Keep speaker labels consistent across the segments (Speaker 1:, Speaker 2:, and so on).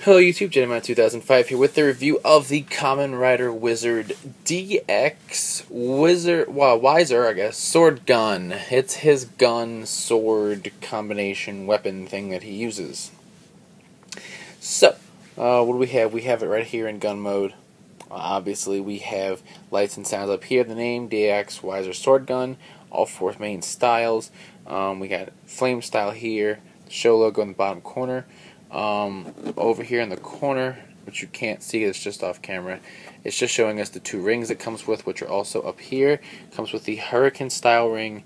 Speaker 1: Hello YouTube, Jedimon2005 here with the review of the Kamen Rider Wizard DX Wizer, I guess, sword gun. It's his gun, sword combination weapon thing that he uses. So, what do we have? We have it right here in gun mode. Obviously, we have lights and sounds up here. The name, DX Wizarswordgun, all four main styles. We got flame style here, show logo in the bottom corner. Over here in the corner, which you can't see, it's just off camera, it's just showing us the two rings it comes with, which are also up here. It comes with the hurricane style ring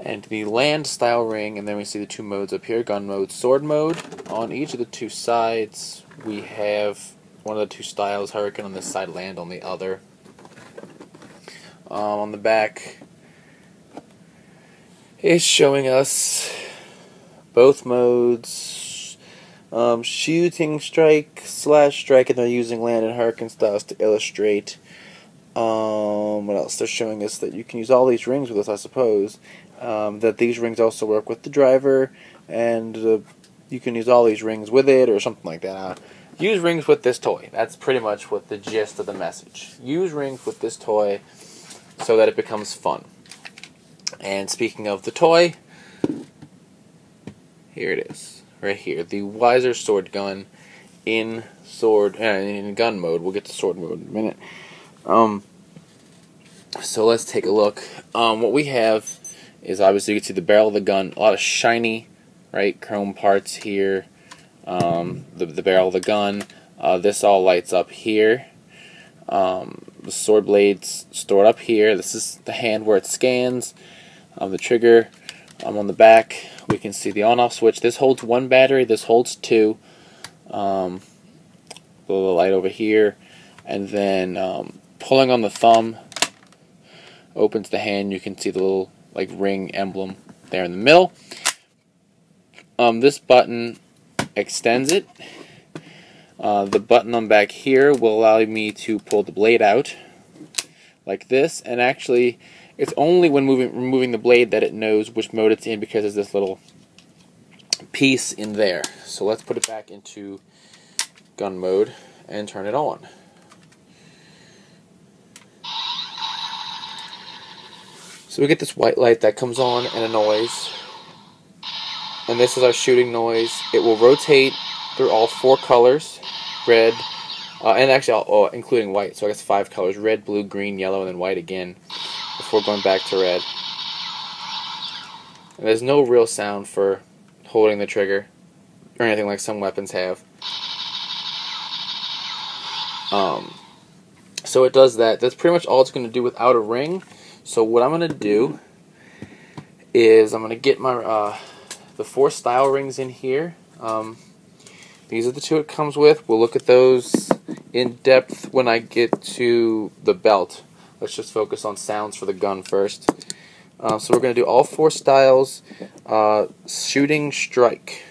Speaker 1: and the land style ring, and then we see the two modes up here, gun mode, sword mode. On each of the two sides we have one of the two styles, hurricane on this side, land on the other. On the back it's showing us both modes, shooting strike, slash strike, and they're using land and hurricane styles to illustrate. What else? They're showing us that you can use all these rings with us, I suppose. That these rings also work with the driver, and you can use all these rings with it, or something like that. Use rings with this toy. That's pretty much what the gist of the message. Use rings with this toy so that it becomes fun. And speaking of the toy, here it is. Right here, the Wizarswordgun in gun mode. We'll get to sword mode in a minute. So let's take a look. What we have is, obviously you can see the barrel of the gun, a lot of shiny, right, chrome parts here. The barrel of the gun. This all lights up here. The sword blades stored up here. This is the hand where it scans. The trigger. On the back, we can see the on-off switch. This holds one battery, this holds two. The little light over here. And then pulling on the thumb opens the hand. You can see the little ring emblem there in the middle. This button extends it. The button on back here will allow me to pull the blade out like this, and actually it's only when removing the blade that it knows which mode it's in, because there's this little piece in there. So let's put it back into gun mode and turn it on. So we get this white light that comes on and a noise. And this is our shooting noise. It will rotate through all four colors, red, and actually including white, so I guess 5 colors, red, blue, green, yellow, and then white again, before going back to red. And there's no real sound for holding the trigger, or anything like some weapons have. So it does that. That's pretty much all it's going to do without a ring. So what I'm going to do is I'm going to get my the 4 style rings in here. These are the 2 it comes with. We'll look at those in depth when I get to the belt. Let's just focus on sounds for the gun first. So we're going to do all 4 styles. Shooting strike.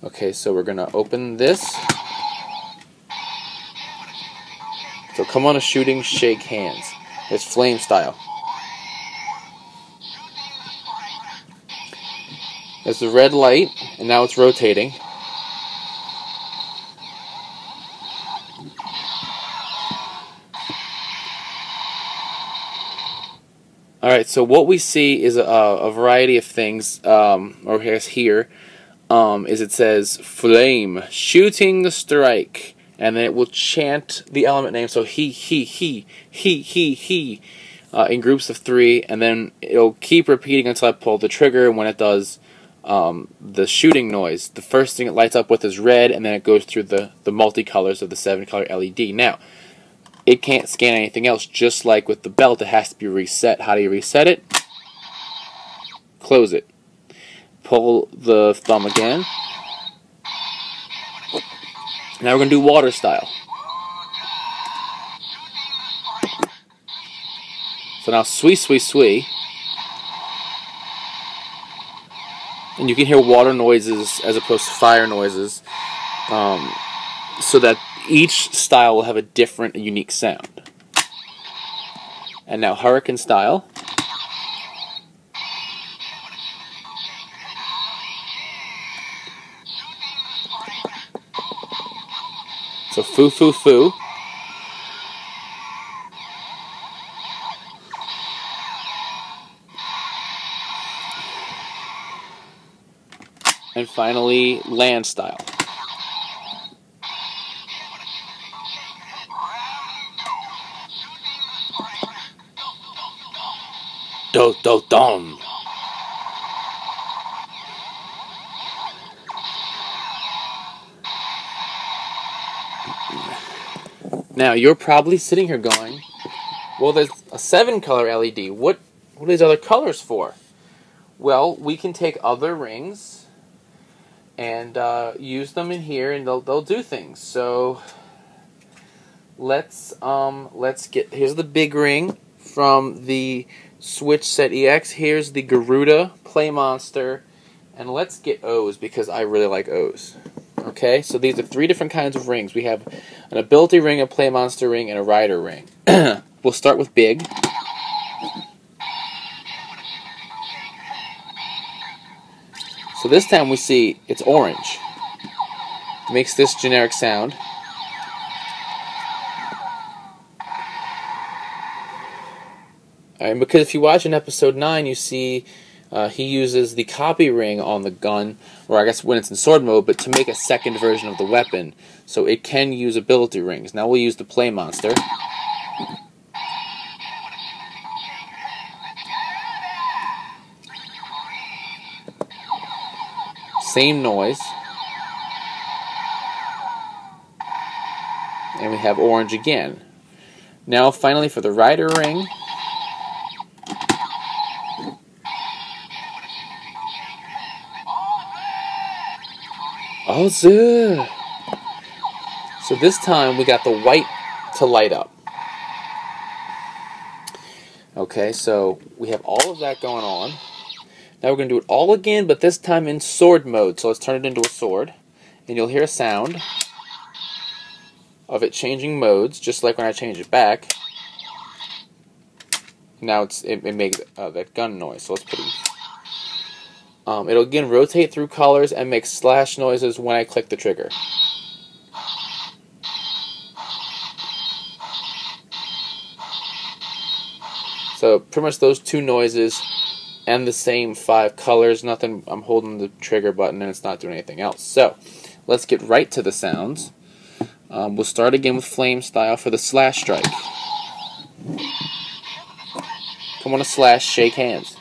Speaker 1: Okay, so we're going to open this. So come on a shooting, shake hands. It's flame style. There's the red light, and now it's rotating. Alright, so what we see is a variety of things, or I guess here, is it says flame, shooting strike, and then it will chant the element name, so he, in groups of 3, and then it'll keep repeating until I pull the trigger, and when it does, the shooting noise, the first thing it lights up with is red, and then it goes through the multicolors of the 7-color LED. Now, it can't scan anything else, just like with the belt, it has to be reset. How do you reset it? Close it. Pull the thumb again. Now we're going to do water style. So now swee, swee, swee. And you can hear water noises as opposed to fire noises. So that each style will have a different, unique sound. And now hurricane style. So foo foo foo. And finally, land style. Do do dum. Now you're probably sitting here going, well, there's a 7-color LED. What are these other colors for? Well, we can take other rings and use them in here, and they'll do things. So let's get, here's the big ring from the Switch Set EX. Here's the Garuda PlaMonster, and let's get O's because I really like O's. Okay, so these are 3 different kinds of rings. We have an ability ring, a PlaMonster ring, and a rider ring. We'll start with big. So this time we see it's orange. It makes this generic sound. And because if you watch in episode 9, you see he uses the copy ring on the gun, or I guess when it's in sword mode, but to make a second version of the weapon. So it can use ability rings. Now we'll use the PlaMonster. Same noise. And we have orange again. Now finally for the rider ring. Oh, so this time we got the white to light up. Okay, so we have all of that going on. Now we're going to do it all again, but this time in sword mode. So let's turn it into a sword. And you'll hear a sound of it changing modes, just like when I change it back. Now it makes that gun noise. So let's put it. It'll again rotate through colors and make slash noises when I click the trigger. So pretty much those 2 noises and the same 5 colors. Nothing. I'm holding the trigger button and it's not doing anything else. So let's get right to the sounds. We'll start again with flame style for the slash strike. Come on, a slash, shake hands.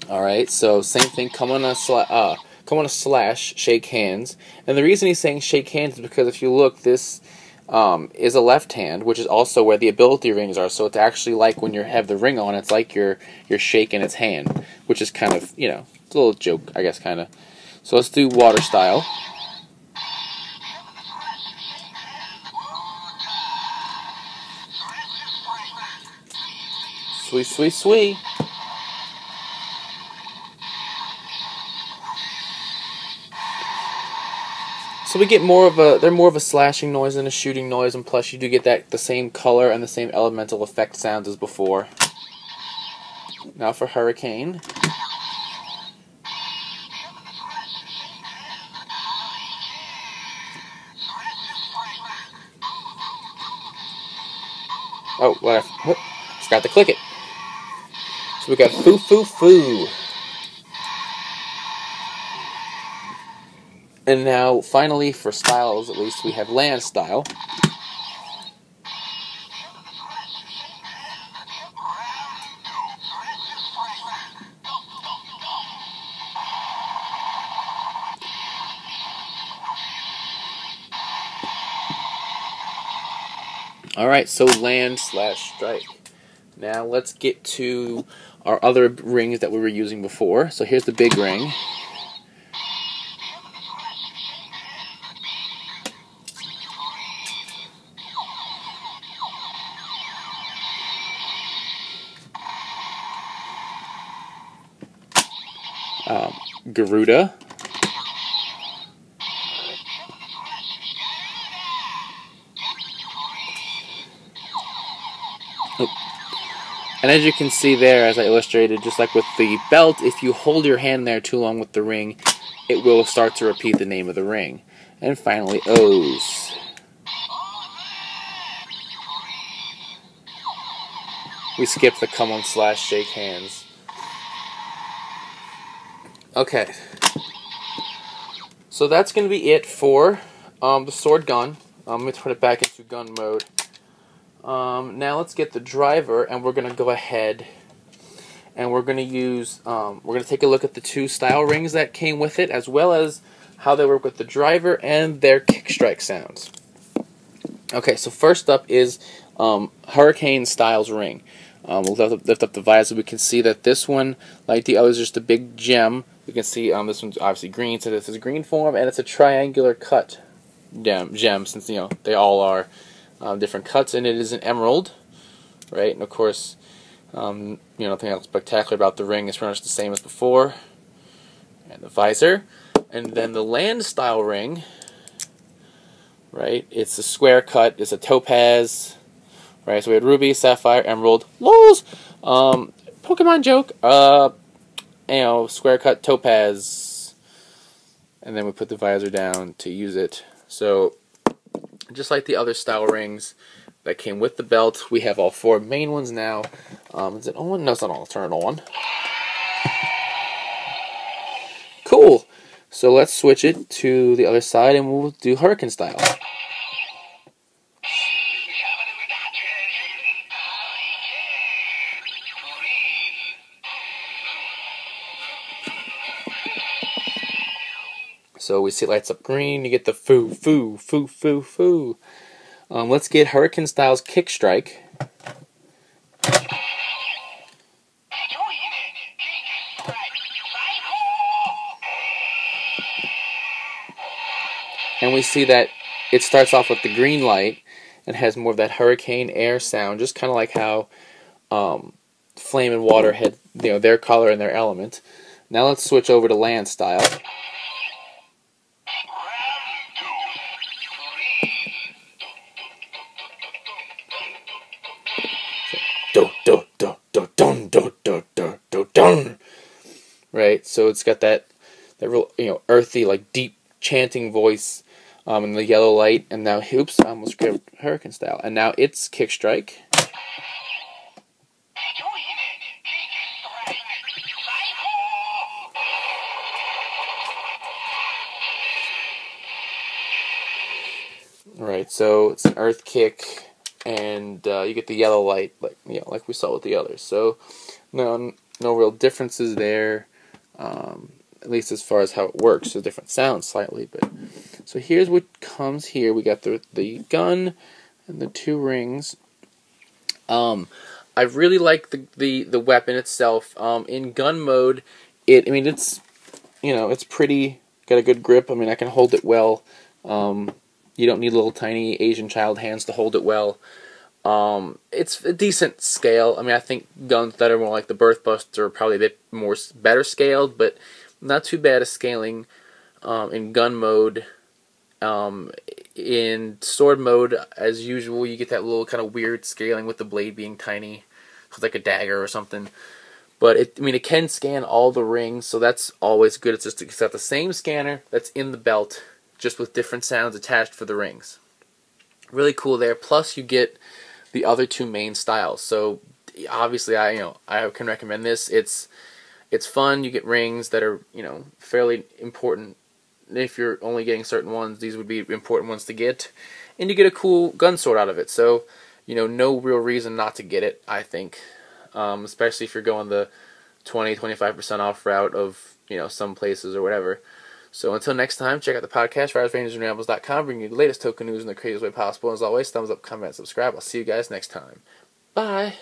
Speaker 1: Alright, so same thing, come on a slash, shake hands. And the reason he's saying shake hands is because if you look, this is a left hand, which is also where the ability rings are. So it's actually like when you have the ring on, it's like you're shaking its hand, which is kind of, you know, it's a little joke, I guess, kind of. So let's do water style. Sweet, sweet, sweet. So we get they're more of a slashing noise than a shooting noise, and plus you do get the same color and the same elemental effect sounds as before. Now for hurricane. Oh, what? Forgot to click it. So we got foo foo foo. And now, finally, for styles, at least, we have land style. Alright, so land slash strike. Now let's get to our other rings that we were using before. So here's the big ring. Garuda. And as you can see there, as I illustrated, just like with the belt, if you hold your hand there too long with the ring, it will start to repeat the name of the ring. And finally, O's. We skipped the come on / shake hands. Okay. So that's going to be it for the sword gun. Let me put it back into gun mode. Now let's get the driver, and we're going to go ahead and we're going to use, we're going to take a look at the 2 style rings that came with it, as well as how they work with the driver and their kick strike sounds. Okay, so first up is Hurricane Styles ring. We'll lift up the visor. We can see that this one, like the others, is just a big gem. We can see this one's obviously green, so this is green form, and it's a triangular cut gem, since they all are different cuts, and it is an emerald, right? And of course, nothing else spectacular about the ring. It's pretty much the same as before, and the visor, and then the land style ring, right? It's a square cut. It's a topaz. Right, so we had ruby, sapphire, emerald, lols, Pokemon joke, square cut topaz, and then we put the visor down to use it. So, just like the other style rings that came with the belt, we have all 4 main ones now. Is it on? No, it's not on. Turn it on. Cool. So let's switch it to the other side, and we'll do Hurricane style. So we see it lights up green, you get the foo, foo, foo, foo, foo. Let's get Hurricane Styles Kick Strike. And we see that it starts off with the green light and has more of that hurricane air sound, just kind of like how Flame and Water had their color and their element. Now let's switch over to land style. Do do do do dun do do do do dun. Right, so it's got that real earthy, like deep chanting voice in the yellow light, and now oops, I almost grabbed Hurricane style, and now it's kick strike. Right, so it's an earth kick, and you get the yellow light, like we saw with the others. So no real differences there, at least as far as how it works. There's different sounds slightly, but so here's what comes here. We got the gun and the 2 rings. I really like the weapon itself. In gun mode, it's it's pretty, got a good grip. I can hold it well. You don't need little tiny Asian child hands to hold it well. It's a decent scale. I think guns that are more like the Birthbuster are probably a bit better scaled, but not too bad at scaling in gun mode. In sword mode, as usual, you get that little kind of weird scaling with the blade being tiny. It's like a dagger or something. But it can scan all the rings, so that's always good. It's got the same scanner that's in the belt, just with different sounds attached for the rings. Really cool there. Plus, you get the other 2 main styles. So obviously, I can recommend this. It's fun. You get rings that are fairly important. If you're only getting certain ones, these would be important ones to get, and you get a cool gun sword out of it. So no real reason not to get it, I think. Especially if you're going the 20-25% off route of some places or whatever. So until next time, check out the podcast, RidersRangersandRambles.com, bringing you the latest token news in the craziest way possible. As always, thumbs up, comment, subscribe. I'll see you guys next time. Bye.